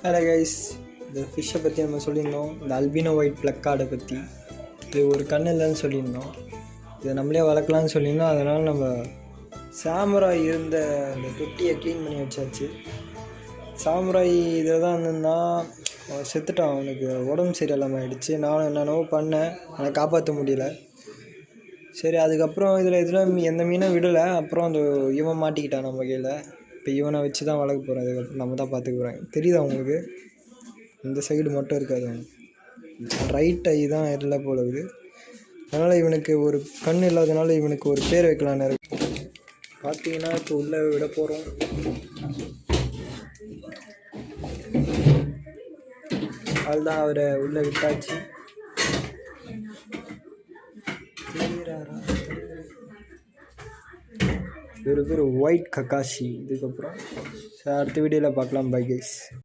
Hello guys, இந்த ஃபிஷ்ஷை பற்றி நம்ம சொல்லியிருந்தோம். இந்த அல்பினோ ஒயிட் பிளக்கார்டை பற்றி. இது ஒரு கண் இல்லைன்னு சொல்லியிருந்தோம். இதை நம்மளே வளர்க்கலான்னு சொல்லியிருந்தோம். அதனால் நம்ம சாமுராய் இருந்த அந்த தொட்டியை க்ளீன் பண்ணி வச்சாச்சு. சாமுராய் இதில் தான் இருந்திருந்தான். செத்துட்டான். அவனுக்கு உடம்பு சரியில்லாமல் ஆகிடுச்சு. நானும் என்னென்னவோ பண்ணேன், அதை காப்பாற்ற முடியல. சரி, அதுக்கப்புறம் இதில் எந்த மீனும் விடலை. அப்புறம் அந்த இவன் மாட்டிக்கிட்டான் நம்ம கையில். இப்போ இவனை வச்சு தான் வளர்க்க போகிறேன். அதுக்கப்புறம் நம்ம தான் பார்த்துக்க போகிறேன். தெரியுதா உங்களுக்கு? இந்த சைடு மட்டும் இருக்காது, அவனுக்கு ரைட் ஐ தான் இல்லை போல இருக்குது. அதனால் இவனுக்கு ஒரு கண் இல்லாதனால இவனுக்கு ஒரு பேர் வைக்கலான்னு இருக்கு. பார்த்தீங்கன்னா இப்போ உள்ளே விட போகிறோம். அதுதான் அவரை உள்ளே விட்டாச்சு. இவரு பேர் ஒயிட் கக்காஷி. இதுக்கப்புறம் அடுத்த வீடியோவில் பார்க்கலாம். Bye guys.